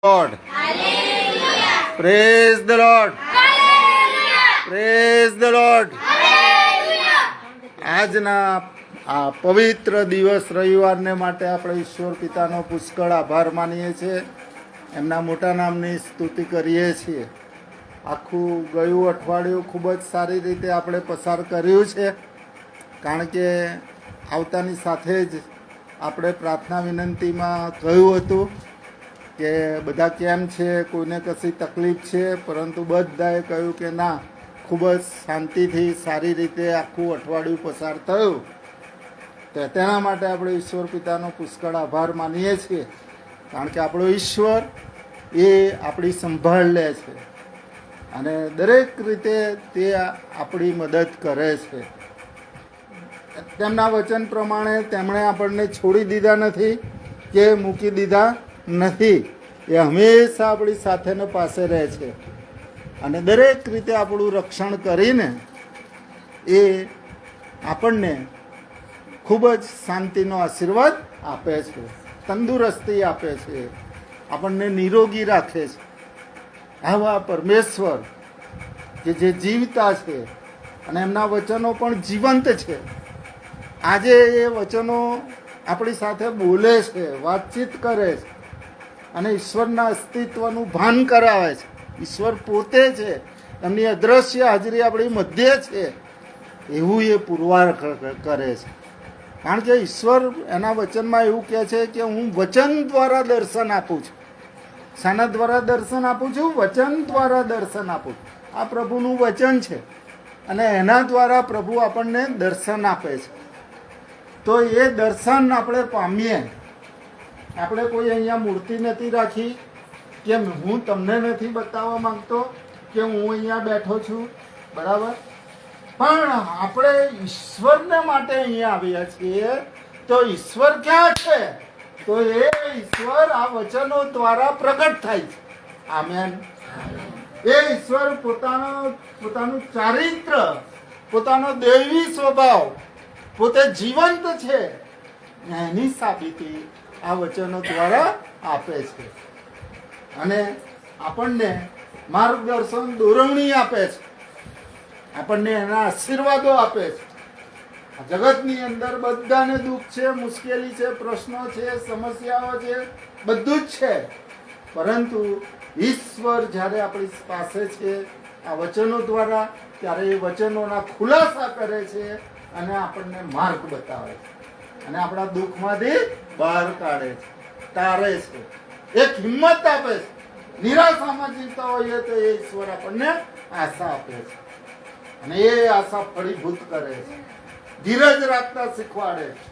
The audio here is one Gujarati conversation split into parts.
Lord. Hallelujah. Praise the Lord. Hallelujah. Praise the Lord. Hallelujah. આજના આ પવિત્ર દિવસ રવિવારને માટે આપણે ઈશ્વર પિતાનો પુષ્કળ આભાર માનીએ છીએ. એમના મોટા નામની સ્તુતિ કરીએ છીએ. આખું ગયું અઠવાડિયું ખૂબ જ સારી રીતે આપણે પસાર કર્યું છે, કારણ કે આવતાની સાથે જ આપણે પ્રાર્થના વિનંતીમાં કહ્યું હતું કે બધા કેમ છે, કોઈને કશી તકલીફ છે, પરંતુ બધાએ કહ્યું કે ના, ખૂબ જ શાંતિથી સારી રીતે આખું અઠવાડિયું પસાર થયું. તો તેના માટે આપણે ઈશ્વર પિતાનો પુષ્કળ આભાર માનીએ છીએ, કારણ કે આપણો ઈશ્વર એ આપણી સંભાળ લે છે અને દરેક રીતે તે આપણી મદદ કરે છે. તેમના વચન પ્રમાણે તેમણે આપણને છોડી દીધા નથી કે મૂકી દીધા નથી. એ હંમેશા આપણી સાથેને પાસે રહે છે અને દરેક રીતે આપણું રક્ષણ કરીને એ આપણને ખૂબ જ શાંતિનો આશીર્વાદ આપે છે, તંદુરસ્તી આપે છે, આપણને નિરોગી રાખે છે. આવા પરમેશ્વર કે જે જીવતા છે અને એમના વચનો પણ જીવંત છે, આજે એ વચનો આપણી સાથે બોલે છે, વાતચીત કરે છે અને ઈશ્વરના અસ્તિત્વનું ભાન કરાવે છે. ઈશ્વર પોતે છે, એમની અદ્રશ્ય હાજરી આપણી મધ્ય છે, એવું એ પુરવાર કરે છે. કારણ કે ઈશ્વર એના વચનમાં એવું કહે છે કે હું વચન દ્વારા દર્શન આપું છું. શાના દ્વારા દર્શન આપું છું? વચન દ્વારા દર્શન આપું છું. આ પ્રભુનું વચન છે અને એના દ્વારા પ્રભુ આપણને દર્શન આપે છે. તો એ દર્શન આપણે પામીએ. આપણે કોઈ અહીંયા મૂર્તિ નથી રાખી કે હું તમને નથી બતાવવા માંગતો કે હું અહીંયા બેઠો છું, બરાબર, પણ આપણે ઈશ્વરને માટે અહીંયા આવ્યા છીએ. તો ઈશ્વર ક્યાં છે? તો એ ઈશ્વર આ વચનો દ્વારા પ્રગટ થાય છે. આમેન. એ ઈશ્વર પોતાનું ચારિત્ર, પોતાનો દૈવી સ્વભાવ પોતે જીવંત છે, એની સાબિતી આ વચનો દ્વારા આપે છે અને આપણને માર્ગદર્શન, દોરવણી આપે છે, આપણને એના આશીર્વાદો આપે છે. જગતની અંદર બધાને દુઃખ છે, મુશ્કેલી છે, પ્રશ્નો છે, સમસ્યાઓ છે, બધું જ છે, પરંતુ ઈશ્વર જ્યારે આપણી પાસે છે આ વચનો દ્વારા, ત્યારે એ વચનોના ખુલાસા કરે છે અને આપણને માર્ગ બતાવે છે અને આપણા દુઃખમાંથી બહાર કાઢે છે, તારે છે, એક હિંમત આપે છે. નિરાશામાં જીવતા હોઈએ તો એ ઈશ્વર આપણને આશા આપે છે અને એ આશા ફળીભૂત કરે છે, ધીરજ રાખતા શીખવાડે છે.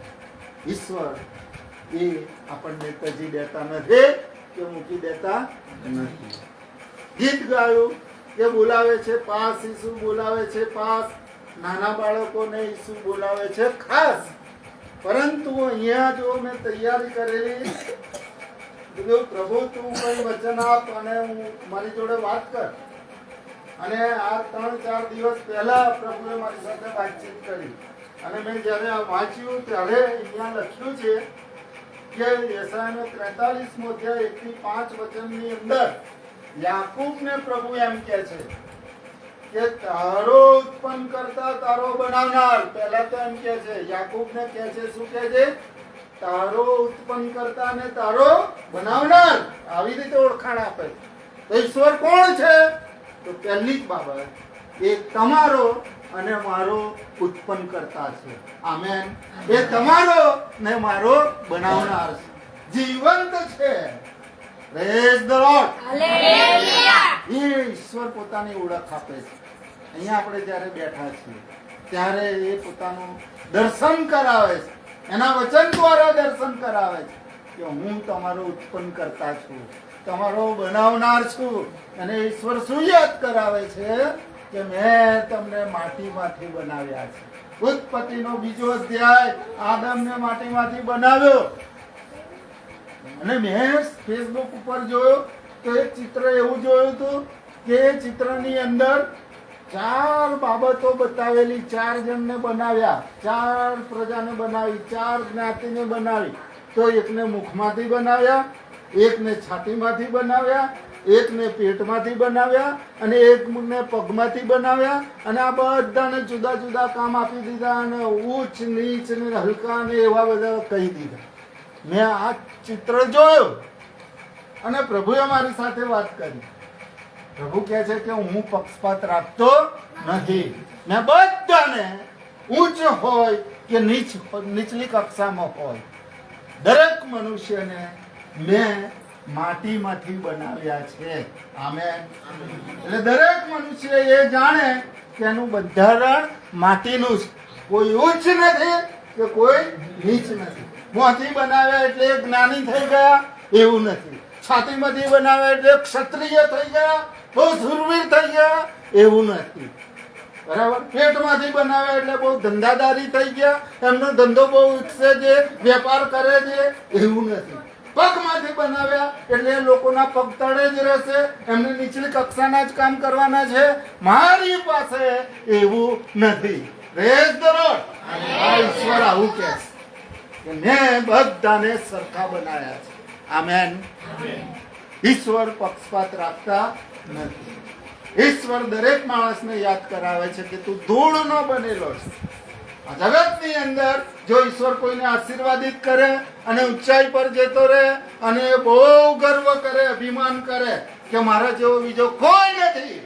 ઈશ્વર એ આપણને તજી દેતા નથી કે મૂકી દેતા નથી. ગીત ગાયું કે બોલાવે છે પાસ, ઈસુ બોલાવે છે પાસ, નાના બાળકોને ઈસુ બોલાવે છે ખાસ. પરંતુ અહીંયા જો મેં તૈયારી કરેલી, પ્રભુ તું કઈ વચન આપ અને હું મારી જોડે વાત કર. અને આ 3-4 દિવસ પહેલા પ્રભુએ મારી સાથે વાતચીત કરી અને મેં જ્યારે આ વાંચ્યું ત્યારે અહીંયા લખ્યું છે કે યશાયાનો 43મો અધ્યાય 1-5 વચનની અંદર યાકૂબને પ્રભુ એમ કહે છે કે તારો ઉત્પન્ન કરતા તારો બનાવનાર. પહેલા તો એમ કહે છે, યાકૂબને કહે છે, શું કહે છે? તારો ઉત્પન્ન કરતા ને તારો બનાવનાર. આવી રીતે ઓળખાણ આપે. તો ઈશ્વર કોણ છે? તો પહેલી જ બાબત એ તમારો અને મારો ઉત્પન્ન કરતા છે. આમેન. એ તમારો ને મારો બનાવનાર છે, જીવંત છે. Praise the lord. હાલેલુયા. એ ઈશ્વર પોતાની ઓળખ આપે છે. અહીંયા આપણે જ્યારે બેઠા છીએ ત્યારે એ પોતાનું દર્શન કરાવે છે, એના વચન દ્વારા દર્શન કરાવે છે કે હું તમારો ઉત્પન્ન કરતા છું, તમારો બનાવનાર છું. અને ઈશ્વર શું યાદ કરાવે છે કે મેં તમને માટીમાંથી બનાવ્યા છે. ઉત્પત્તિનો 2 અધ્યાય, આદમને માટીમાંથી બનાવ્યો. અને મેં ફેસબુક ઉપર જોયો તો એક ચિત્ર એવું જોયું હતું કે એ ચિત્રની અંદર 4 બાબતો બતાવેલી. 4 જણને બનાવ્યા, 4 પ્રજાને બનાવી, 4 જ્ઞાતિને બનાવી. તો એકને મુખમાંથી બનાવ્યા, એકને છાતીમાંથી બનાવ્યા, એકને પેટમાંથી બનાવ્યા અને એકને પગમાંથી બનાવ્યા અને આ બધાને જુદા જુદા કામ આપી દીધા અને ઉચ્ચ નીચ ને હલકા ને એવા બધા કહી દીધા. મેં આ ચિત્ર જોયું અને પ્રભુએ મારી સાથે વાત કરી. પ્રભુ કહે છે કે હું પક્ષપાત રાખતો નથી. મેં બધાને ઉચ્ચ હોય કે નીચલી કક્ષામાં હોય દરેક મનુષ્યને મેં માટીમાંથી બનાવ્યા છે. આમેન. એટલે દરેક મનુષ્ય એ જાણે કે એનું બંધારણ માટીનું છે. કોઈ ઉચ્ચ નથી કે કોઈ નીચ નથી. મોંથી બનાવ્યા એટલે જ્ઞાની થઈ ગયા એવું નથી. છાતીમાંથી બનાવ્યા એટલે ક્ષત્રિય થઈ ગયા, બહુ સુરવીર થઈ ગયા એવું નથી. બરાબર. પેટમાંથી બનાવ્યા એટલે બહુ ધંધાદારી થઈ ગયા, એમનો ધંધો બહુ વિકસે છે, વેપાર કરે છે એવું નથી. પગમાંથી બનાવ્યા એટલે લોકોના પગ તળે જ રહેશે, એમને નીચલી કક્ષાના જ કામ કરવાના છે. મારી પાસે એવું નથી. Praise the lord. આ ઈશ્વર આવું કહે છે કે મેં બધાને સરખા બનાવ્યા છે. આમેન. ઈશ્વર પક્ષપાત રાખતા નથી. ઈશ્વર દરેક માણસને યાદ કરાવે છે કે તું ધૂળનો બનેલો છે. આ જગતની અંદર જો ઈશ્વર કોઈને આશીર્વાદિત કરે અને ઊંચાઈ પર જતો રહે અને બહુ ગર્વ કરે, અભિમાન કરે કે મારા જેવો બીજો કોઈ નથી,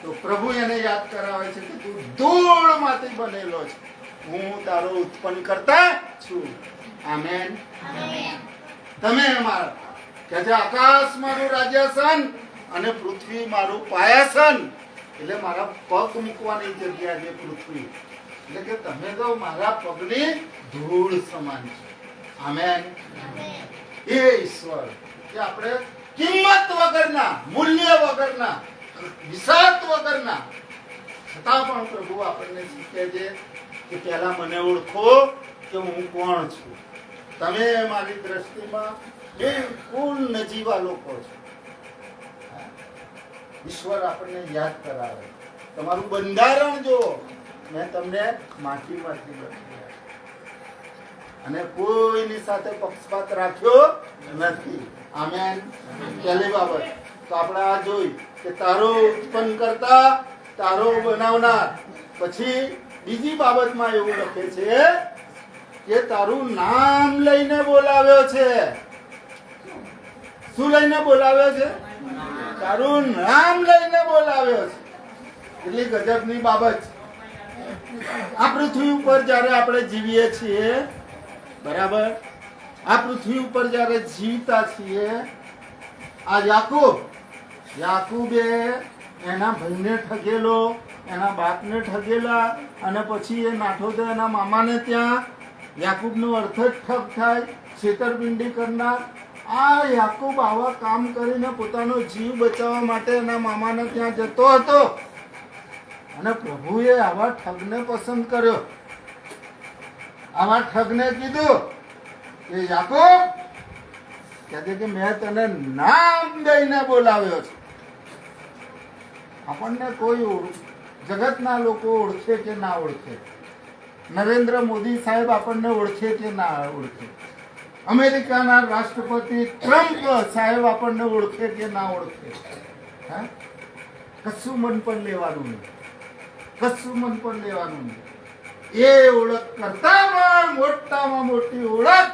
તો પ્રભુ એને યાદ કરાવે છે કે તું ધૂળમાંથી બનેલો છે, હું તારો ઉત્પન્ન કરતા છું. આમેન. તમે મારા કે જે આકાશ મારું રાજ્યાસન અને પૃથ્વી મારું પાયાસન, એટલે મારા પગ મૂકવાની જગ્યા છે પૃથ્વી. એટલે કે તમે તો મારા પગની ધૂળ સમાન છો. આમેન. એ ઈશ્વર કે આપણે કિંમત વગરના, મૂલ્ય વગરના, વિસાત વગરના, છતાં પણ પ્રભુ આપણને શીખે છે કે પહેલા મને ઓળખો કે હું કોણ છું. તમે મારી દ્રષ્ટિમાં બિલકુલ નજીવા લોકો છો. ઈશ્વર આપણને યાદ કરાવે. તમારું બંધારણ જો મેં તમને માટીમાંથી બનાવ્યા અને કોઈની સાથે પક્ષપાત રાખ્યો નથી. આમેન. પહેલી બાબત તો આપણે આ જોઈ કે તારો ઉત્પન્ન કરતા, તારો બનાવનાર. પછી બીજી બાબતમાં એવું લખે છે કે તારું નામ લઈને બોલાવ્યો છે. શું લઈને બોલાવ્યો છે? તારું નામ લઈને બોલાવ્યો છે. એટલી ગજબની બાબત. આ પૃથ્વી ઉપર જયારે આપણે જીવીએ છીએ, બરાબર, આ પૃથ્વી ઉપર જયારે જીવતા છીએ, આ યાકૂબે એના ભાઈને ઠગેલો, એના બાપને ઠગેલા અને પછી એ નાઠો તો એના મામાને ત્યાં. યાકૂબનો અર્થ જ ઠગ થાય, છેતરપિંડી કરનાર. આ યાકૂબ આવા કામ કરીને પોતાનો જીવ બચાવવા માટે એના મામાને ત્યાં જતો હતો અને પ્રભુએ આવા ઠગને પસંદ કર્યો. આવા ઠગને કીધું કે યાકૂબ, કહે કે મેં તને નામ દઈને બોલાવ્યો છે. આપણને કોઈ જગતના લોકો ઓળખે કે ના ઓળખે, નરેન્દ્ર મોદી સાહેબ આપણને ઓળખે કે ના ઓળખે, અમેરિકાના રાષ્ટ્રપતિ ટ્રમ્પ સાહેબ આપણને ઓળખે કે ના ઓળખે, કશું મન પર લેવાનું નહીં. કશું મન પર લેવાનું નહીં. એ ઓળખ કરતા પણ મોટામાં મોટી ઓળખ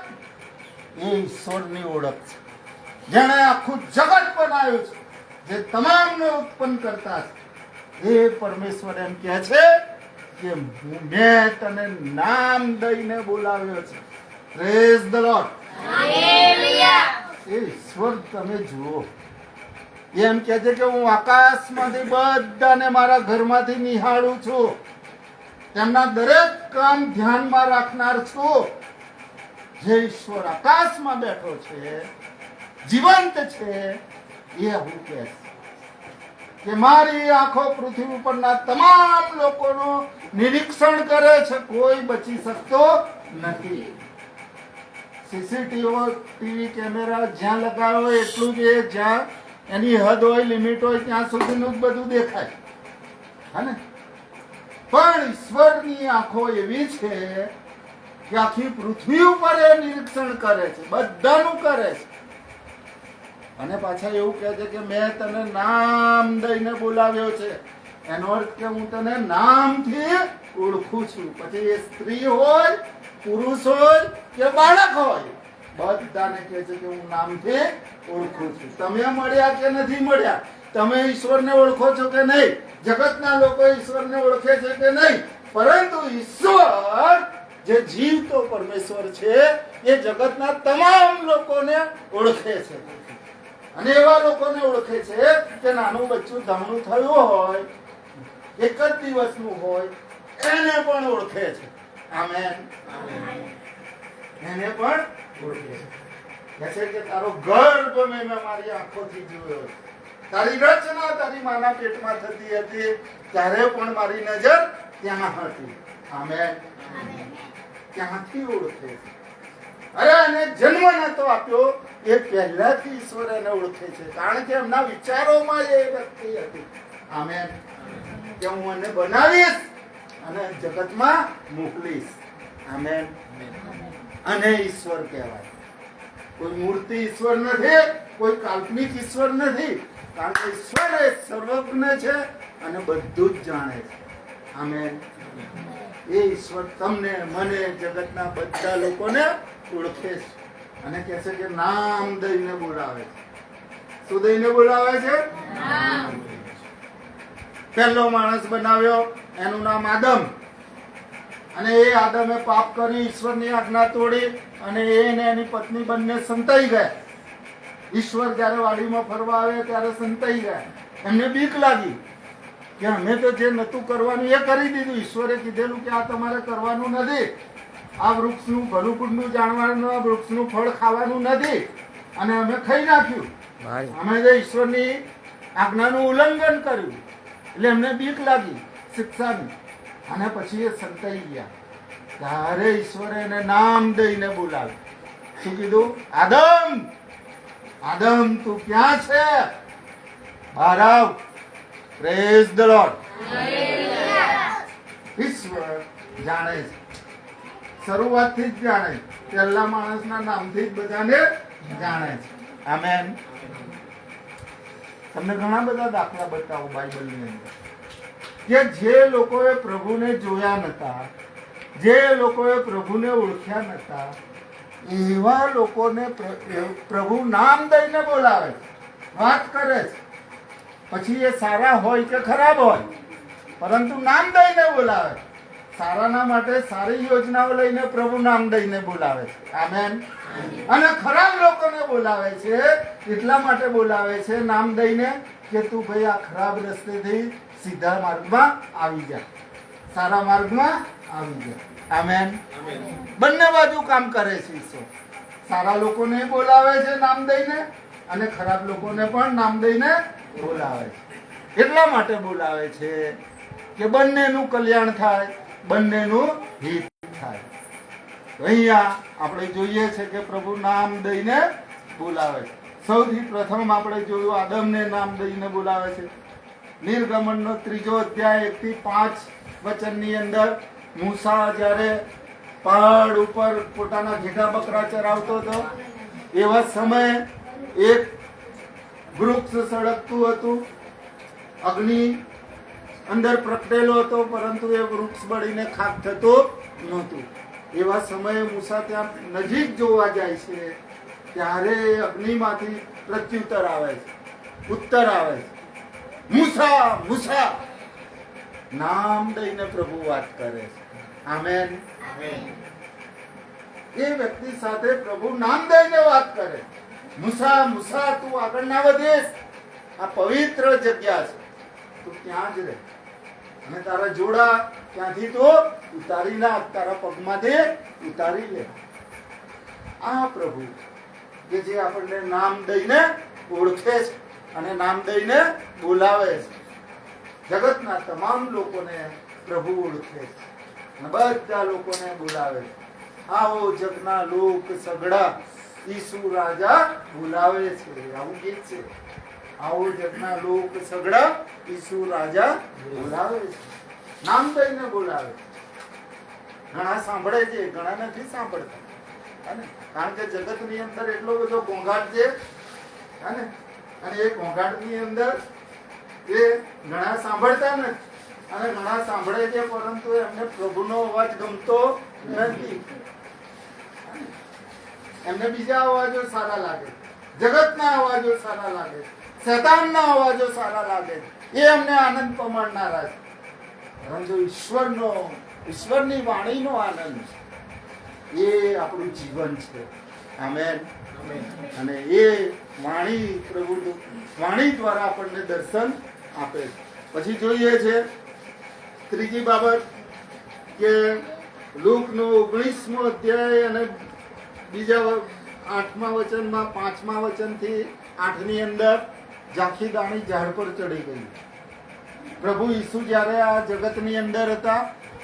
એ ઈશ્વરની ઓળખ છે, જેણે આખું જગત બનાવ્યું છે, જે તમામને ઉત્પન્ન કરતા છે. એ પરમેશ્વર એમ કહે છે કે મેં તને નામ દઈને બોલાવ્યો છે. Praise the lord. એ ઈશ્વર તમે જુઓ, એમ કહે છે કે હું આકાશમાંથી બધાને મારા ઘરમાંથી નિહાળું છું, તેમના દરેક કામ ધ્યાનમાં રાખનાર છું. જે ઈશ્વર આકાશમાં બેઠો છે, જીવંત છે, એ હું કહે કે મારી આંખો પૃથ્વી ઉપરના તમામ લોકોનું નિરીક્ષણ કરે છે, કોઈ બચી શકતો નથી. સીસીટીવી કેમેરા જ્યાં લગાવ્યો હોય એટલું જ, જ્યાં એની હદ હોય, લિમિટ હોય, ત્યાં સુધીનું જ બધું દેખાય. હા ને? પણ ઈશ્વરની આંખો એવી છે કે આખી પૃથ્વી ઉપર એ નિરીક્ષણ કરે છે, બધાનું કરે છે. અને પાછા એવું કહે છે કે મેં તને નામ દઈને બોલાવ્યો છે. એનો અર્થ કે હું તને નામથી ઓળખું છું. પછી એ સ્ત્રી હોય, પુરુષ હોય કે બાળક હોય, બધાને કહે છે કે હું નામથી ઓળખું છું. તમે મળ્યા કે નથી મળ્યા, તમે ઈશ્વરને ઓળખો છો કે નહીં, જગતના લોકો ઈશ્વરને ઓળખે છે કે નહીં, પરંતુ ઈશ્વર જે જીવતો પરમેશ્વર છે એ જગતના તમામ લોકોને ઓળખે છે. અને એવા લોકોને ઓળખે છે કે નાનું બચ્ચું ધામણું થયું હોય, એક જ દિવસનું હોય, એને પણ ઓળખે છે. આમેન. એને પણ ઓળખે છે. કહે છે કે તારો ગર્ભ મેં મારી આંખોથી જોયો, તારી રચના તારી માના પેટમાં થતી હતી ત્યારે પણ મારી નજર ત્યાં હતી. આમેન. ત્યાંથી ઓળખે છે. અરે એને જન્મ નતો આપ્યો એ પહેલાથી ઈશ્વર એને ઓળખે છે, કારણ કે એમના વિચારોમાં એ વ્યક્તિ હતી. આમેન. કે હું એને બનાવીશ અને જગતમાં મોકલીશ. આમેન. અને ઈશ્વર કહેવાય. કોઈ મૂર્તિ ઈશ્વર નથી, કોઈ કાલ્પનિક ઈશ્વર નથી, કારણ કે ઈશ્વર એ સર્વજ્ઞ છે અને બધું જ જાણે છે. આમેન. એ ઈશ્વર તમને, મને, જગતના બધા લોકોને ઓળખે છે અને કહે છે કે નામ દઈને બોલાવે છે. શું દઈને બોલાવે છે? પહેલો માણસ બનાવ્યો, એનું નામ આદમ. અને એ આદમે પાપ કરી, ઈશ્વરની આજ્ઞા તોડી અને એને એની પત્ની બંને સંતાઈ ગયા. ઈશ્વર જયારે વાડીમાં ફરવા આવે ત્યારે સંતાઈ ગયા. એમને બીક લાગી કે અમે તો જે નતું કરવાનું એ કરી દીધું. ઈશ્વરે કીધેલું કે આ તમારે કરવાનું નથી, આ વૃક્ષનું ભલું કુંડનું જાણવાનું, આ વૃક્ષનું ફળ ખાવાનું નથી, અને અમે ખાઈ નાખ્યું. અમે જે ઈશ્વરની આજ્ઞાનું ઉલ્લંઘન કર્યું એટલે એમને બીક લાગી શિક્ષાની, અને પછી એ સંતાઈ ગયા. ત્યારે ઈશ્વરે એને નામ દઈને બોલાવ્યું. શું કીધું? આદમ, આદમ તું ક્યાં છે? બહાર આવ. Praise the lord. ઈશ્વર જાણે છે, શરૂઆતથી જ જાણે, પહેલા માણસના નામથી જ બધાને જાણે છે. આમેન. તમને ઘણા બધા દાખલા બતાવો બાઇબલની અંદર કે જે લોકોએ પ્રભુને જોયા નતા, જે લોકોએ પ્રભુને ઓળખ્યા નતા, એવા લોકોને પ્રભુ નામ દઈને બોલાવે, વાત કરે છે. પછી એ સારા હોય કે ખરાબ હોય, પરંતુ નામ દઈને બોલાવે. સારાના માટે સારી યોજનાઓ લઈને પ્રભુ નામ દઈને બોલાવે છે. આમેન. અને ખરાબ લોકોને બોલાવે છે, એટલા માટે બોલાવે છે નામ દઈને કે તું ભાઈ આ ખરાબ રસ્તેથી સીધા માર્ગમાં આવી જા, સારા માર્ગમાં આવી જા. આમેન. બંને બાજુ કામ કરે છે ઈશ્વર. સારા લોકોને બોલાવે છે નામ દઈને અને ખરાબ લોકોને પણ નામ દઈને બોલાવે છે. એટલા માટે બોલાવે છે કે બંનેનું કલ્યાણ થાય, બંનેનું હિત થાય. અહીંયા આપણે જોઈએ છે કે પ્રભુ નામ દઈને બોલાવે છે. સૌથી પ્રથમ આપણે જોયું આદમને નામ દઈને બોલાવે છે. નિર્ગમનનો 3 અધ્યાય 1 થી 5 વચનની અંદર મૂસા જ્યારે પહાડ ઉપર પોતાના ઘેટા બકરા ચરાવતો હતો, એવા સમયે એક વૃક્ષ સળગતું હતું, અગ્નિ અંદર પ્રગટેલો હતો, પરંતુ એ વૃક્ષ બળીને ખાક થતું નહોતું. એવા સમયે મૂસા ત્યાં નજીક જોવા જાય છે, ત્યારે અગ્નિમાંથી પ્રત્યુત્તર આવે છે, ઉત્તર આવે છે. મૂસા, મૂસા નામ દઈને પ્રભુ વાત કરે છે. આમેન. એ વ્યક્તિ સાથે પ્રભુ નામ દઈને વાત કરે. મૂસા, મૂસા તું આગળ ના વધીશ, આ પવિત્ર જગ્યા છે, તું ત્યાં જ રહે, અને તારા જોડા ત્યાંથી તું ઉતારી નાખ, તારા પગમાંથી ઉતારી લે. આ પ્રભુ કે જે આપણને નામ દઈને ઓળખે છે અને નામ દઈને બોલાવે છે. જગતના તમામ લોકોને પ્રભુ ઓળખે છે અને બધા લોકોને બોલાવે છે. આવો જગના લોક સગડા ઈસુ રાજા બોલાવે છે. આવું ગીત છે. આવો જગના લોક સગડા ઈસુ રાજા બોલાવે છે. નામ દઈને બોલાવે. ઘણા સાંભળે છે, ઘણા નથી સાંભળતા, કારણ કે જગતની અંદર એટલો બધો ઘોંઘાટ છે હા ને? અને એ ઘોંઘાટની અંદર એ ઘણા સાંભળતા નથી અને ઘણા સાંભળે છે, પરંતુ એમને પ્રભુનો અવાજ ગમતો નથી. એમને બીજા અવાજો સારા લાગે, જગતના અવાજો સારા લાગે, શૈતાનના અવાજો સારા લાગે, એ એમને આનંદ પમાડનારા છે. પરંતુ ઈશ્વરની વાણીનો આનંદ એ આપણું જીવન છે. આમેન. અને એ વાણી દ્વારા આપણને દર્શન આપે છે. પછી જોઈએ છે ત્રીજી બાબત કે લૂકનો 19મો અધ્યાય અને બીજા 8મા વચનમાં 5મા વચનથી 8ની અંદર ઝાંખી દાણી ઝાડ પર ચડી ગઈ. પ્રભુ ઈસુ જ્યારે આ જગતની અંદર હતા,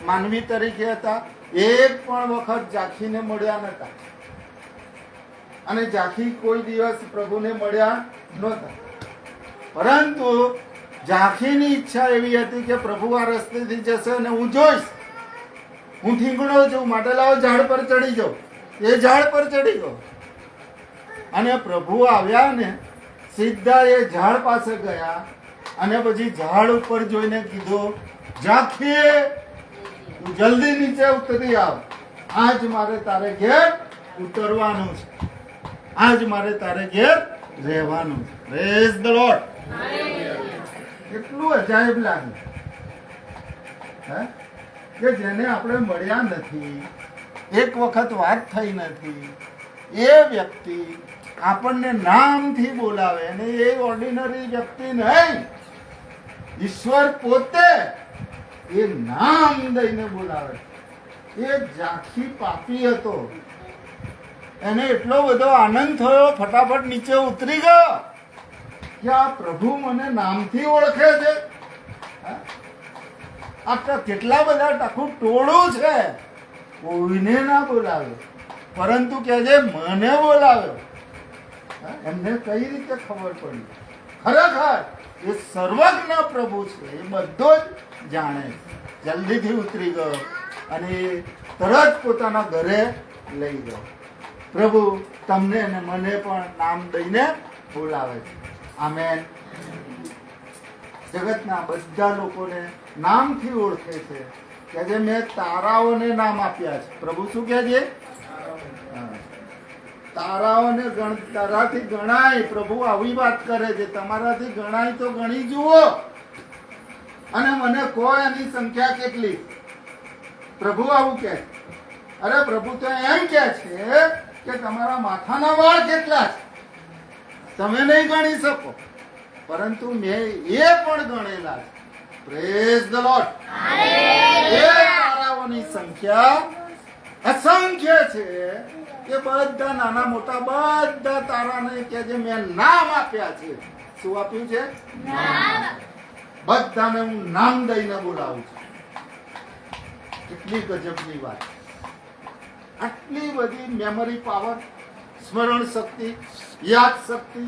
માનવી તરીકે હતા, એક પણ વખત ઝાંખીને મળ્યા નતા અને ઝાંખી કોઈ દિવસ પ્રભુને મળ્યા નહોતા. પરંતુ ઝાંખીની ઈચ્છા એવી હતી કે પ્રભુ આ રસ્તેથી જશે અને હું જોઈશ, હું ઠીંગણો છું, માટે લાવો ઝાડ પર ચડી જાઉં. એ ઝાડ પર ચડી ગયો અને પ્રભુ આવ્યા ને સીધા એ ઝાડ પાસે ગયા અને પછી ઝાડ ઉપર જોઈને કીધું, ઝાંખી તું જલ્દી નીચે ઉતરી આવ, આજ મારે તારે ઘેર ઉતરવાનું છે, આજ મારે તારે ઘેર રહેવાનું છે. Praise the lord. એટલું અજાયબ લાગે કે જેને આપણે મળ્યા નથી, એક વખત વાત થઈ નથી, એ વ્યક્તિ આપણને નામથી બોલાવે અને એ ઓર્ડિનરી વ્યક્તિ નહીં, ઈશ્વર પોતે એ નામ દઈને બોલાવે. એ ઝાંખી પાપી હતો, એને એટલો બધો આનંદ થયો, ફટાફટ નીચે ઉતરી ગયો કે આ પ્રભુ મને નામથી ઓળખે છે. આ કેટલા બધા આખું ટોળું છે, કોઈને ના બોલાવે, પરંતુ કે છે મને બોલાવ્યો. એમને કઈ રીતે ખબર પડી? ખરેખર એ સર્વજ્ઞ પ્રભુ છે, એ બધો જ જાણે. જલ્દીથી ઉતરી ગયો અને તરત પોતાના ઘરે લઈ ગયો. પ્રભુ તમને અને મને પણ નામ દઈને બોલાવે છે. આમેન. જગતના બધા લોકોને નામથી ઓળખે છે કે જે મેં તારાઓને નામ આપ્યા છે. પ્રભુ શું કહે છે? તારાઓને તારાથી ગણાય. પ્રભુ આવી વાત કરે છે, તમારાથી ગણાય તો ગણી જુઓ અને મને કહો એની સંખ્યા કેટલી. પ્રભુ આવું કહે. અરે પ્રભુ તો એમ કહે છે કે તમારા માથાના વાળ કેટલા છે તમે નહીં ગણી શકો, પરંતુ મેં એ પણ ગણેલા છે. Praise the lord. એ તારાઓની સંખ્યા અસંખ્ય છે કે બધા નાના મોટા બધા તારાને કે જે મેં નામ આપ્યા છે. શું આપ્યું છે? બધાને હું નામ દઈને બોલાવું છું. કેટલી ગજબની વાત! આટલી બધી મેમરી પાવર, સ્મરણ શક્તિ, યાદ શક્તિ,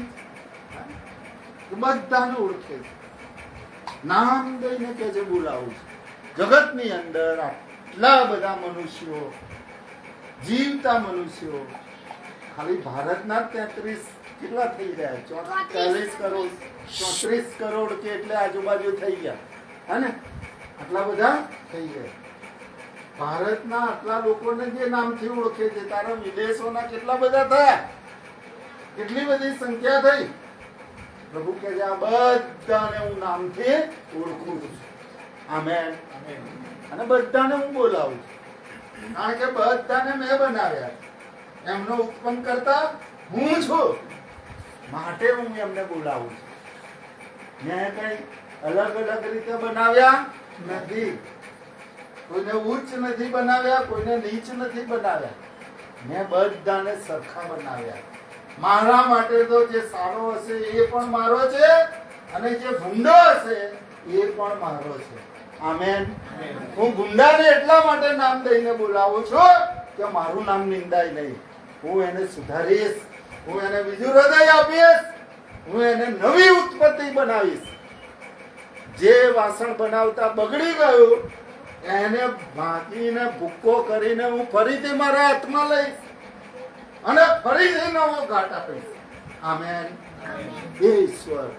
બધાને ઓળખે છે. નામ દઈને કે જે બોલાવું છે. જગતની અંદર આટલા બધા મનુષ્યો, જીવતા મનુષ્યો, ખાલી ભારતના 33 કેટલા થઈ ગયા? 40 કરોડ, 34 કરોડ કે એટલે આજુબાજુ થઈ ગયા. હે ને? આટલા બધા થઈ ગયા. ભારતના આટલા લોકોને જે નામથી ઓળખે છે, તારા વિદેશોના કેટલા બધા થયા? કેટલી બધી સંખ્યા થઈ? પ્રભુ કહે છે આ બધાને હું નામથી ઓળખું છું. આમેન. અને બધાને હું બોલાવું છું, કારણ કે બધાને મેં બનાવ્યા, એમનો ઉત્પન્ન કરતા હું છું, માટે હું એમને બોલાવું છું. મેં કઈ અલગ અલગ રીતે બનાવ્યા નથી, કોઈને ઉચ્ચ નથી બનાવ્યા, કોઈને નીચ નથી બનાવ્યા, મેં બધાને સરખા બનાવ્યા. મારા માટે તો જે સારો હશે એ પણ મારો છે અને જે ગુંડો હશે એ પણ મારો છે. આમેન. હું ગુંડાને એટલા માટે નામ દઈને બોલાવું છું કે મારું નામ નિંદાય નહીં. હું એને સુધારીશ, હું એને બીજું હૃદય આપીશ, હું એને નવી ઉત્પત્તિ બનાવીશ. જે વાસણ બનાવતા બગડી ગયું એને ભાંગીને ભૂક્કો કરીને હું ફરીથી મારા હાથમાં લઈશ અને ફરીથી નવો ઘાટ આપીશ. આમેન. એ ઈશ્વર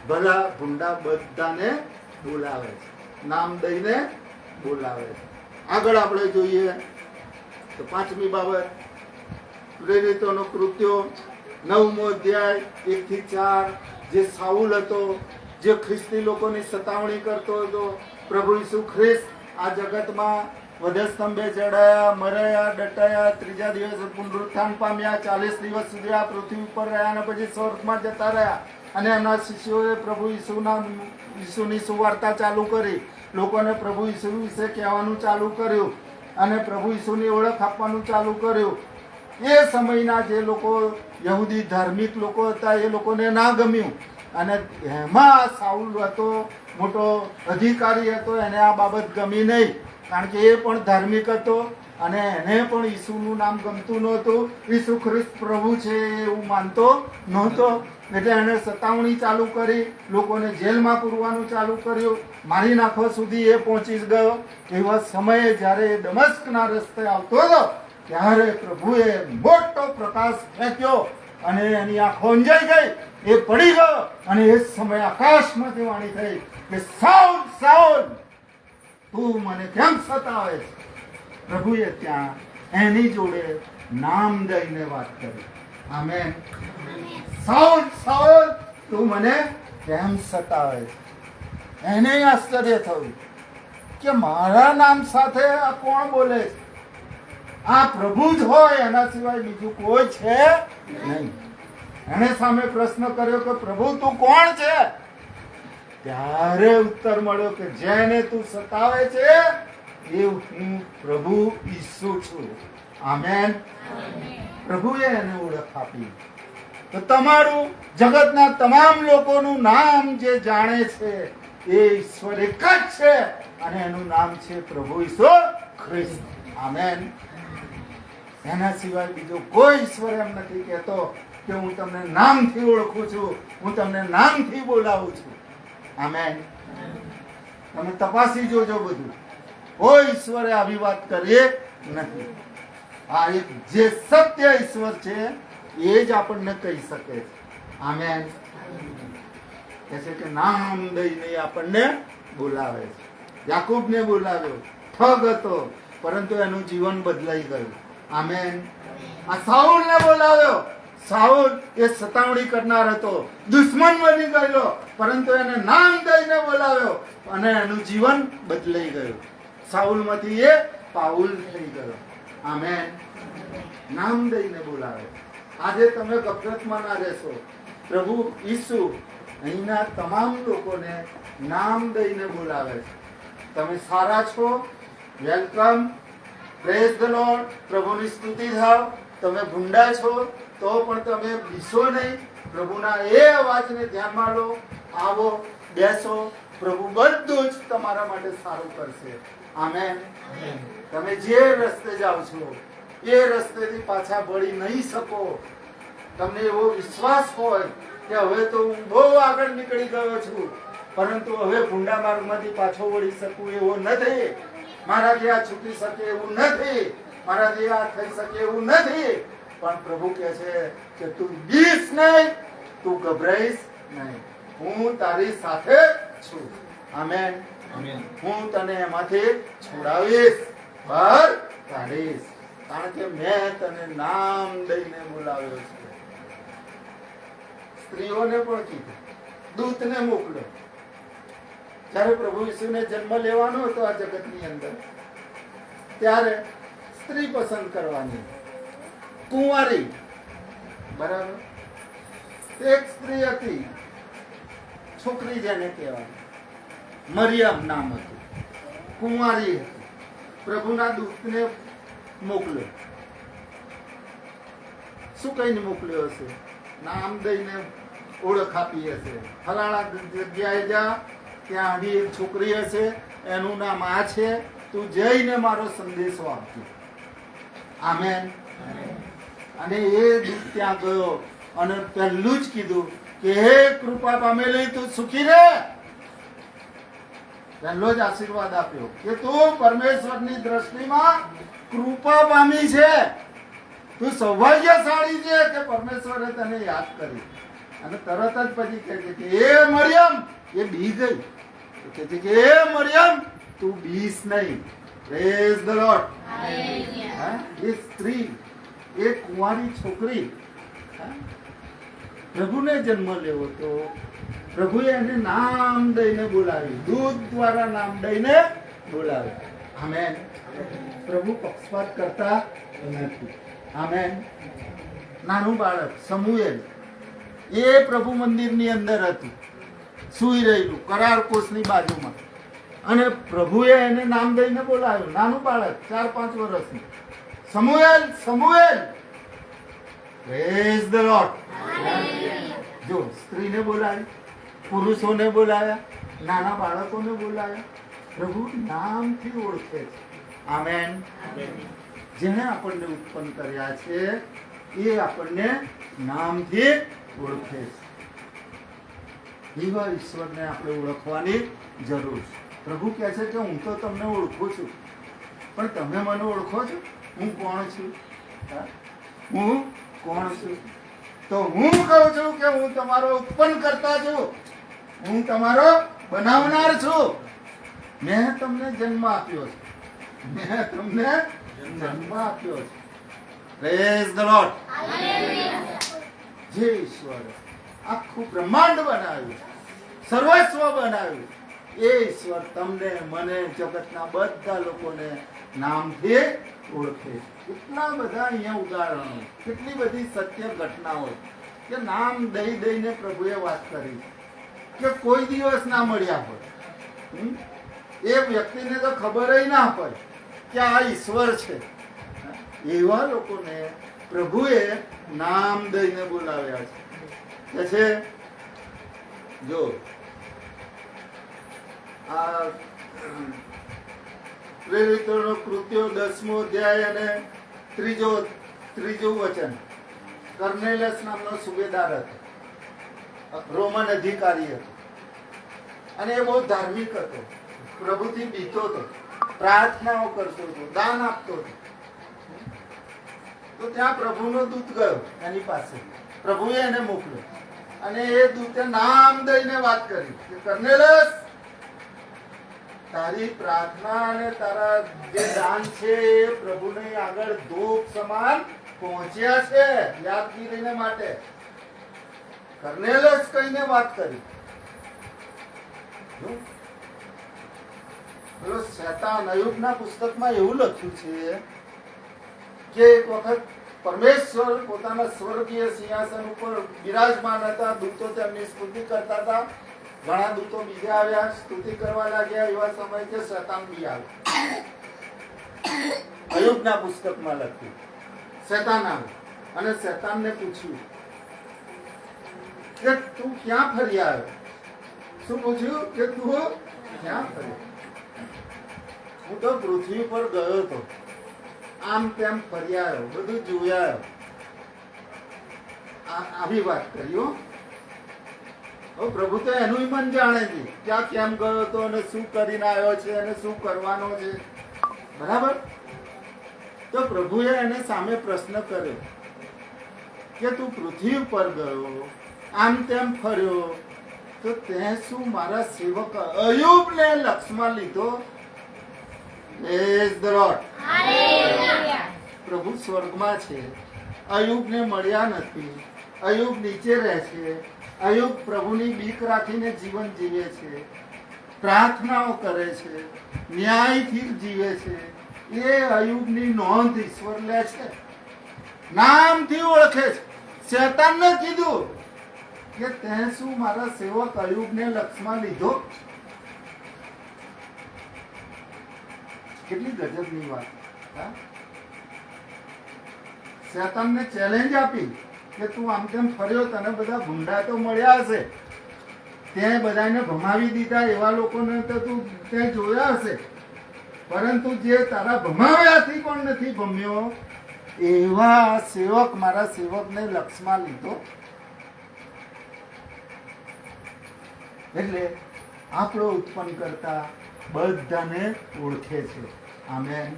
ભલા ભૂંડા બધાને બોલાવે છે, નામ દઈને બોલાવે છે. આગળ આપણે જોઈએ તો 5મી બાબત, પ્રેરિતોનો કૃત્યો 9મો અધ્યાય 1 થી 4. જે સાઉલ હતો, જે ખ્રિસ્તી લોકોની સતાવણી કરતો હતો, પ્રભુ ઈસુ ખ્રિસ્ત આ જગતમાં વધસ્તંભે ચડાયા, મરાયા, દટાયા, 3જા દિવસે પુનરુત્થાન પામ્યા, 40 દિવસ સુધી આ પૃથ્વી ઉપર રહ્યા અને પછી સ્વર્ગમાં જતા રહ્યા. અને એમના શિષ્યોએ પ્રભુ ઈસુની સુવાર્તા ચાલુ કરી, લોકોને પ્રભુ ઈસુ વિશે કહેવાનું ચાલુ કર્યું અને પ્રભુ ઈસુની ઓળખ આપવાનું ચાલુ કર્યું. એ સમયના જે લોકો યહૂદી ધાર્મિક લોકો હતા એ લોકોને ના ગમ્યું, અને એમાં સાઉલ હતો, મોટો અધિકારી હતો, એને આ બાબત ગમી નહીં, કારણ કે એ પણ ધાર્મિક હતો અને એને પણ ઈસુનું નામ ગમતું નહોતું. ઈસુ ખ્રિસ્ત પ્રભુ છે એવું માનતો નહોતો. એટલે એને સતાવણી ચાલુ કરી, લોકોને જેલમાં પૂરવાનું ચાલુ કર્યું, મારી નાખવા સુધી એ પહોંચી ગયો. એવા સમયે જ્યારે એ દમસ્કના રસ્તે આવતો હતો ત્યારે પ્રભુએ મોટો પ્રકાશ ફેંક્યો અને એની આંખો અંજાઈ ગઈ, એ પડી ગયો. અને એ સમયે આકાશમાંથી વાણી થઈ કે સાઉલ સાઉલ તું મને કેમ સતાવે છે? પ્રભુએ ત્યાં એની જોડે નામ દઈને વાત કરી. આમેન. સાઉલ સાઉલ તું મને કેમ સતાવે છે? એને આશ્ચર્ય થયું કે મારા નામ સાથે આ કોણ બોલે છે? આ પ્રભુ જ હોય, એના સિવાય બીજું કોઈ છે નહીં. એને સામે પ્રશ્ન કર્યો કે પ્રભુ તું કોણ છે? ત્યારે ઉત્તર મળ્યો કે જેને તું સતાવે છે એ હું પ્રભુ ઈસુ છું. આમેન. પ્રભુએ એને ઓળખ આપી. તો તમારું જગતના તમામ લોકોનું નામ જે જાણે છે એ ઈશ્વર એક જ છે અને એનું નામ છે પ્રભુ ઈસુ ખ્રિસ્ત. આમેન. એના સિવાય બીજો કોઈ ઈશ્વર એમ નથી કહેતો કે હું તમને નામથી ઓળખું છું, હું તમને નામથી બોલાવું છું. આમેન. તમે તપાસી જોજો બધું. કોઈ ઈશ્વરે આવી વાત કરીએ નથી. આ એક જે સત્ય ઈશ્વર છે એ જ આપણને કહી શકે છે. આમેન. કહે છે કે નામ દઈને આપણને બોલાવે છે. યાકૂબને બોલાવ્યો, ઠગ હતો પરંતુ એનું જીવન બદલાઈ ગયું. આમેન. આ સાઉલને બોલાવ્યો, સાઉલ એ સતાવણી કરનાર હતો, દુશ્મન બની ગયેલો, પરંતુ એને નામ દઈને બોલાવ્યો અને એનું જીવન બદલાઈ ગયું. સાઉલમાંથી એ પાઉલ થઈ ગયો. આમેન. નામ દઈને બોલાવે. આજે તમે ગફલતમાં ના રહેશો. પ્રભુ ઈસુ અહીંના તમામ લોકોને નામ દઈને બોલાવે છે. તમે સારા છો, વેલકમ, પ્રેઝ ધ લોર્ડ, પ્રભુની સ્તુતિ થાવ. તમે ભૂંડા છો તો પણ તમે બીસો નહીં. પ્રભુના એ અવાજને ધ્યાનમાં લો, આવો, બેસો. પ્રભુ બધું જ તમારા માટે સારું કરશે. આમેન. તમે જે રસ્તે જાઓ છો એ રસ્તેથી પાછા વળી નહીં શકો. તમને એવો વિશ્વાસ હોય કે હવે તો હું બહુ આગળ નીકળી ગયો છું, પરંતુ હવે ભૂંડા માર્ગમાંથી પાછો વળી શકું એવો નથી. મારાથી આ છૂટી શકે એવું નથી, મારાથી આ થઈ શકે એવું નથી. પણ પ્રભુ કહે છે કે તું બીસ નહીં, તું ગભરાઈશ નહીં, હું તારી સાથે છું. આમેન. હું તને એમાંથી છોડાવીશ, બહાર કાઢીશ, કારણ કે મેં તને નામ દઈને બોલાવ્યો છે. સ્ત્રીઓને પણ કીધું, દૂતને મોકલ્યો. જ્યારે પ્રભુ ઈસુને જન્મ લેવાનો હતો આ જગતની અંદર, ત્યારે સ્ત્રી પસંદ કરવાની, કુંવારી. બરાબર. એક સ્ત્રી હતી, છોકરી જેને કહેવાય, મરિયમ નામ હતું, કુંવારી હતી. પ્રભુના દૂતને મોકલ્યો. શું કહીને મોકલ્યો હશે? નામ દઈને ઓળખ આપી હશે. ફલાણા જગ્યાએ જા, ત્યાં આગળ એક છોકરી હશે, એનું નામ આ છે, તું જઈને મારો સંદેશો આપજો. આમેન. અને એ દૂત ત્યાં ગયો અને પહેલું જ કીધું કે હે કૃપા પામેલી, તું સુખી રહે. પહેલો જ આશીર્વાદ આપ્યો કે તું પરમેશ્વરની દ્રષ્ટિમાં કૃપા પામી છે, તું સૌભાગ્યશાળી છે કે પરમેશ્વરે તને યાદ કરી. અને તરત જ પછી કહે છે કે એ મરિયમ, એ બી ગઈ. કહે છે કે એ મરિયમ, તું બીસ નહીં. Praise the lord. એ સ્ત્રી, એ કુંવારી છોકરી પ્રભુને જન્મ લેવો તો પ્રભુએ એને નામ દઈને બોલાવી, દૂધ દ્વારા નામ દઈને બોલાવી. આમેન. પ્રભુ પક્ષપાત કરતા નથી. આમેન. નાનું બાળક સમુએલ, એ પ્રભુ મંદિરની અંદર હતું, સૂઈ રહેલું કરાર કોષની બાજુમાં, અને પ્રભુએ એને નામ દઈને બોલાવ્યું. નાનું બાળક 4-5 વર્ષનું, Samuel, Samuel. Praise the lord. જો સ્ત્રીને બોલાવી, પુરુષોને બોલાવ્યા, નાના બાળકોને બોલાવ્યા. પ્રભુ નામથી ઓળખે છે. આમેન. જેને આપણને ઉત્પન્ન કર્યા છે એ આપણને નામથી ઓળખે છે. એવા ઈશ્વરને આપણે ઓળખવાની જરૂર છે. પ્રભુ કહે છે કે હું તો તમને ઓળખું છું, પણ તમે મને ઓળખો છો? હું કોણ છું? હું કોણ છું? તો હું કહું છું કે હું તમારો ઉત્પન્ન કરતા છું, હું તમારો બનાવનાર છું. મેં તમને જન્મ આપ્યો છે, મેં તમને જન્મ આપ્યો છે. Praise the lord. જે ઈશ્વરે આખું બ્રહ્માંડ બનાવ્યું, સર્વસ્વ બનાવ્યું, એ ઈશ્વર તમને, મને, જગતના બધા લોકોને નામથી ઓળખે. કેટલા બધા અહીંયા ઉદાહરણો, કેટલી બધી સત્ય ઘટનાઓ કે નામ દઈ દઈને પ્રભુએ વાત કરી કે કોઈ દિવસ ના મળ્યા હોય, એ વ્યક્તિને તો ખબર ના પડે કે આ ઈશ્વર છે. એવા લોકોને પ્રભુએ નામ દઈને બોલાવ્યા છે. કે છે જો આ પ્રેરિતોનો કૃત્યો 10મો અધ્યાય અને ત્રીજું વચન. કર્નેલસ નામનો સુબેદાર હતો, રોમન અધિકારી હતો, અને એ બહુ ધાર્મિક હતો, પ્રભુથી બીતો હતો, પ્રાર્થનાઓ કરતો હતો, દાન આપતો હતો. તો ત્યાં પ્રભુનો દૂત ગયો એની પાસે, પ્રભુએ એને મોકલ્યો, અને એ દૂતે નામ દઈને વાત કરી કે કર્નેલસ, તારી પ્રાર્થના અને તારા જે દાન છે એ પ્રભુને આગળ ધૂપ સમાન પહોંચ્યા છે, યાદગીરીને માટે. કર્નેલસ કહીને વાત કરી. પેલો શેતાન, અય્યુબના પુસ્તકમાં એવું લખ્યું છે કે એક વખત પરમેશ્વર પોતાના સ્વર્ગીય સિંહાસન ઉપર બિરાજમાન હતા, દૂતો તેમની સ્તુતિ કરતા હતા. ઘણા દૂતો બીજા આવ્યા, સ્તુતિ કરવા લાગ્યા. એવા સમય કે શેતાન બી આવ્યો. અય્યુબના પુસ્તકમાં લખ્યું, શેતાન આવ્યો અને શેતાનને પૂછ્યું કે તું ક્યાં ફરી આવ્યો? શું પૂછ્યું? કે તું ક્યાં ફર્યો? હું તો પૃથ્વી પર ગયો હતો, આમ તેમ ફરી આવ્યો, બધું જોયા. આવી વાત કરી. પ્રભુ તો એનું મન જાણે છે, ક્યાં કેમ ગયો હતો અને શું કરીને આવ્યો છે અને શું કરવાનો છે. બરાબર? તો પ્રભુએ એને સામે પ્રશ્ન કર્યો કે તું પૃથ્વી પર ગયો, આમ તેમ ફર્યો, તો તે શું મારા સેવક અય્યુબને લક્ષમાં લીધો? Praise the lord. પ્રભુ સ્વર્ગમાં છે, અય્યુબને મળ્યા નથી, અય્યુબ નીચે રહે છે. અય્યુબ પ્રભુની બીક રાખીને જીવન જીવે છે, પ્રાર્થનાઓ કરે છે, ન્યાયથી જીવે છે. એ અય્યુબની નોંધ ઈશ્વર લે છે, નામથી ઓળખે છે. શેતાનને કીધું કે તે શું મારા સેવક અય્યુબને લક્ષમાં લીધો? કેટલી ગજબની વાત. શેતાનને ચેલેન્જ આપી કે તું આમ તેમ ફર્યો, તને બધા ગુંડા તો મળ્યા હશે, તે બધાને ભમાવી દીધા, એવા લોકોને તો તું ત્યાં જોયા હશે, પરંતુ જે તારા ભમાવ્યાથી પણ નથી ભમ્યો, એવા સેવક, મારા સેવકને લક્ષમાં લીધો. એટલે આપણો ઉત્પન્ન કરતા બધાને ઓળખે છે. આમેન.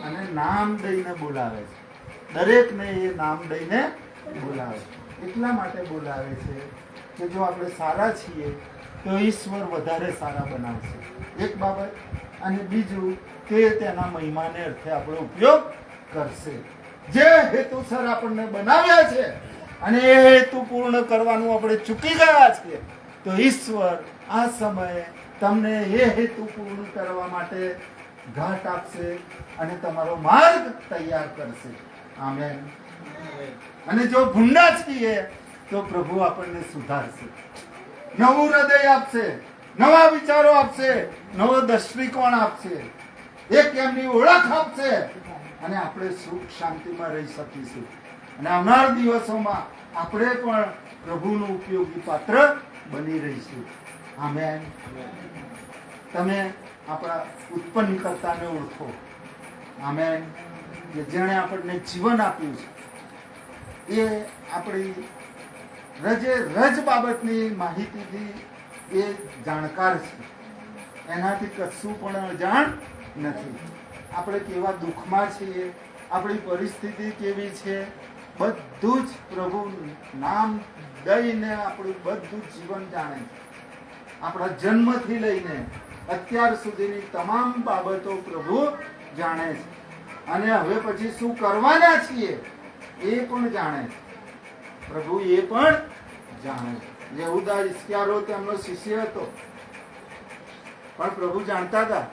અને નામ દઈને બોલાવે છે, દરેકને એ નામ દઈને બોલાવે છે. એટલા માટે બોલાવે છે કે જો આપણે સારા છીએ તો ઈશ્વર વધારે સારા બનાવશે, એક બાબત. અને બીજું, તે તેના મહિમાને અર્થે આપણો ઉપયોગ કરશે. જે હેતુસર આપણને બનાવ્યા છે અને એ હેતુ પૂર્ણ કરવાનું આપણે ચૂકી ગયા છીએ, તો ઈશ્વર આ સમયે તમને એ હેતુ પૂર્ણ કરવા માટે ઘાટ આપશે અને તમારો માર્ગ તૈયાર કરશે. આમેન. અને જો ભૂંડા છીએ તો પ્રભુ આપણને સુધારશે, નવું હૃદય આપશે, નવા વિચારો આપશે, નવો દ્રષ્ટિકોણ આપશે, એક એમની ઓળખ આપશે અને આપણે સુખ શાંતિમાં રહી શકીશું. અને આવનાર દિવસોમાં આપણે પણ પ્રભુનું ઉપયોગી પાત્ર બની રહીશું. આમેન. તમે આપણા ઉત્પન્ન કરતાને ઓળખો. આમેન. કે જેણે આપણને જીવન આપ્યું છે, એ આપણી રજ બાબતની માહિતીથી એ જાણકાર છે, એનાથી કશું પણ અજાણ નથી. આપણે કેવા દુઃખમાં છીએ, આપણી પરિસ્થિતિ કેવી છે, બધું જ પ્રભુ નામ દઈને આપણું બધું જીવન જાણે છે. આપણા જન્મથી લઈને અત્યાર સુધીની તમામ બાબતો પ્રભુ જાણે છે. અને હવે પછી શું કરવાના છીએ એ પણ જાણે છે. પ્રભુ એ પણ જાણે છે. યહૂદા ઇસ્કારિયોત તેમનો શિષ્ય હતો, પણ પ્રભુ જાણતા હતા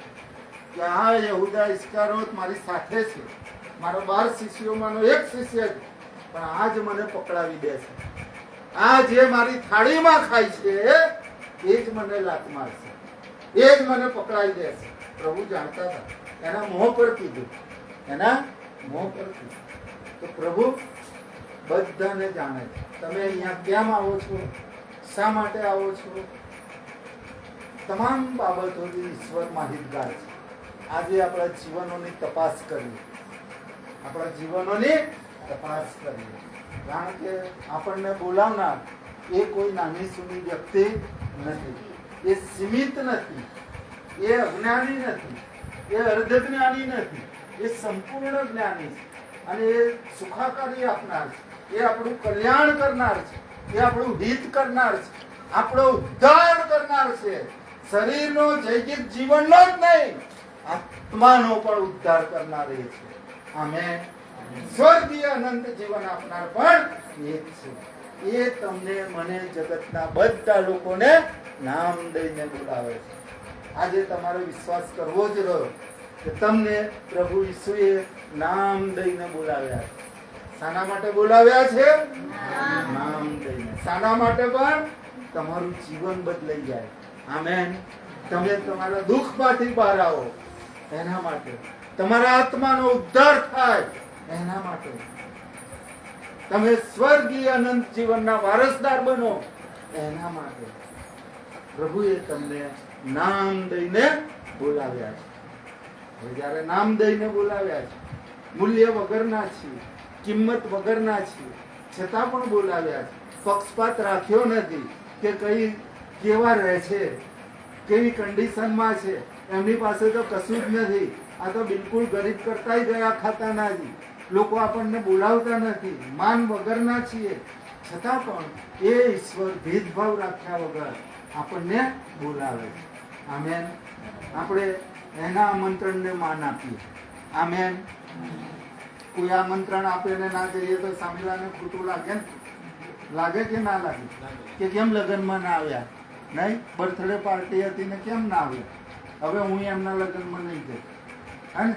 કે આ યહૂદા ઇસ્કારિયોત મારી સાથે છે, મારો 12 શિષ્યોમાંનો એક શિષ્ય છે, પણ આજ મને પકડાવી દે છે. આ જે મારી થાળીમાં ખાય છે એ જ મને લાત મારશે, એ જ મને પકડાવી દેશે. પ્રભુ જાણતા હતા, એના મોં પર કીધું, એના મોં પર કીધું. તો પ્રભુ બધાને જાણે છે. તમે અહીંયા કેમ આવો છો, શા માટે આવો છો, તમામ બાબતોથી ઈશ્વર માહિતગાર છે. આજે આપણા જીવનોની તપાસ કરીએ, આપણા જીવનોની તપાસ કરીએ. કારણ કે આપણને બોલાવનાર એ કોઈ નાની સૂની વ્યક્તિ નથી, એ સીમિત નથી, એ અજ્ઞાની નથી, એ અર્ધજ્ઞાની નથી, એ સંપૂર્ણ જ્ઞાની છે. અને એ સુખાકારી આપનાર છે, એ આપણું કલ્યાણ કરનાર છે, એ આપણું હિત કરનાર છે, આપણો ઉદ્ધાર કરનાર છે. શરીરનો જૈવિક જીવનનો જ નહીં, આત્માનો પણ ઉદ્ધાર કરનાર એ છે. આમેન. સ્વર્ગીય અનંત જીવન આપનાર પણ એ જ છે. એ તમને મને જગતના બધા લોકોને નામ દઈને બોલાવે છે. આજે તમારે વિશ્વાસ કરવો જ રહ્યો કે તમને પ્રભુ ઈસુએ નામ દઈને બોલાવ્યા છે. શાના માટે બોલાવ્યા છે? નામ દઈને. શાના માટે? પણ તમારું જીવન બદલાઈ જાય. આમેન. તમે તમારા દુઃખમાંથી બહાર આવો એના માટે, તમારા આત્માનો ઉદ્ધાર થાય એના માટે, તમે સ્વર્ગીય અનંત જીવનના વારસદાર બનો એના માટે પ્રભુએ તમને નામ દઈને બોલાવ્યા છે. હવે જ્યારે નામ દઈને બોલાવ્યા છે, મૂલ્ય વગરના છીએ, કિંમત વગરના છીએ, છતાં પણ બોલાવ્યા છે. પક્ષપાત રાખ્યો નથી કે કઈ કેવા રહે છે, કેવી કન્ડિશનમાં છે, એમની પાસે તો કશું જ નથી, આ તો બિલકુલ ગરીબ કરતાય ગયા ખાતા નથી, લોકો આપણને બોલાવતા નથી, માન વગરના છીએ, છતાં પણ એ ઈશ્વર ભેદભાવ રાખ્યા વગર આપણને બોલાવે છે. આમેન. આપણે એના આમંત્રણને માન આપીએ. આમેન. કોઈ આમંત્રણ આપે ને ના જઈએ તો સામેલાને ખોટું લાગે ને? લાગે કે ના લાગે? કે કેમ લગ્નમાં ના આવ્યા? નહીં, બર્થડે પાર્ટી હતી ને કેમ ના આવ્યા? હવે હું એમના લગ્નમાં નહીં જઈ, હે ને?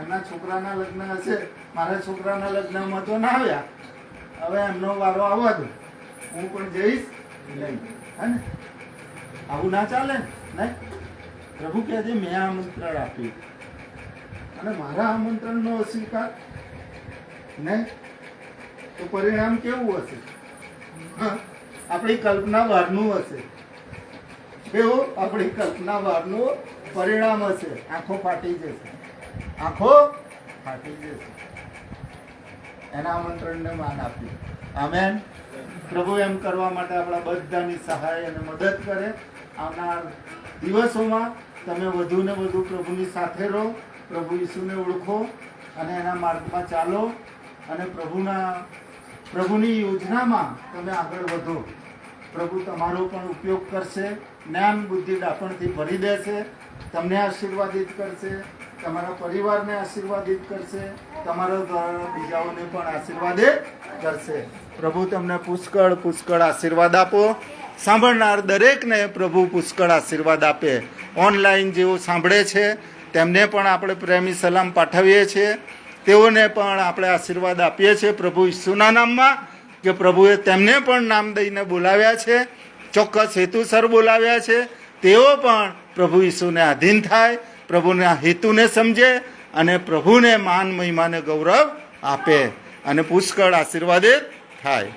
એમના છોકરાના લગ્ન હશે, મારા છોકરાના લગ્નમાં તો ના આવ્યા, હવે એમનો વારો આવવા દો, હું પણ જઈશ નહીં, હે ને? આવું ના ચાલે ને? પ્રભુ કહે છે મેં આમંત્રણ આપ્યું અને મારા આમંત્રણનો અસ્વીકાર નહીં તો પરિણામ કેવું હશે? આપણી કલ્પના બહારનું હશે. કેવું? આપણી કલ્પના બહારનું પરિણામ હશે. આંખો ફાટી જશે, આંખો ફાટી જશે. એના આમંત્રણને માન આપ્યું. આમેન. પ્રભુ એમ કરવા માટે આપણા બધાની સહાય અને મદદ કરે. આવનાર દિવસોમાં તમે વધુ ને વધુ પ્રભુની સાથે રહો, પ્રભુ ઈસુને ઓળખો અને એના માર્ગમાં ચાલો અને પ્રભુના પ્રભુની યોજનામાં તમે આગળ વધો. પ્રભુ તમારો પણ ઉપયોગ કરશે, જ્ઞાન બુદ્ધિ ડાપણથી ભરી દેશે, તમને આશીર્વાદિત કરશે, તમારા પરિવારને આશીર્વાદિત કરશે, તમારા દ્વારા બીજાઓને પણ આશીર્વાદિત કરશે. પ્રભુ તમને પુષ્કળ પુષ્કળ આશીર્વાદ આપો. સાંભળનાર દરેકને પ્રભુ પુષ્કળ આશીર્વાદ આપે. ઓનલાઈન જેઓ સાંભળે છે તેમને પણ આપણે પ્રેમી સલામ પાઠવીએ છીએ. તેઓને પણ આપણે આશીર્વાદ આપીએ છીએ પ્રભુ ઈસુના નામમાં, કે પ્રભુએ તેમને પણ નામ દઈને બોલાવ્યા છે, ચોક્કસ હેતુસર બોલાવ્યા છે. તેઓ પણ પ્રભુ ઈસુને આધીન થાય, પ્રભુના હેતુને સમજે અને પ્રભુને માન મહિમાને ગૌરવ આપે અને પુષ્કળ આશીર્વાદિત થાય.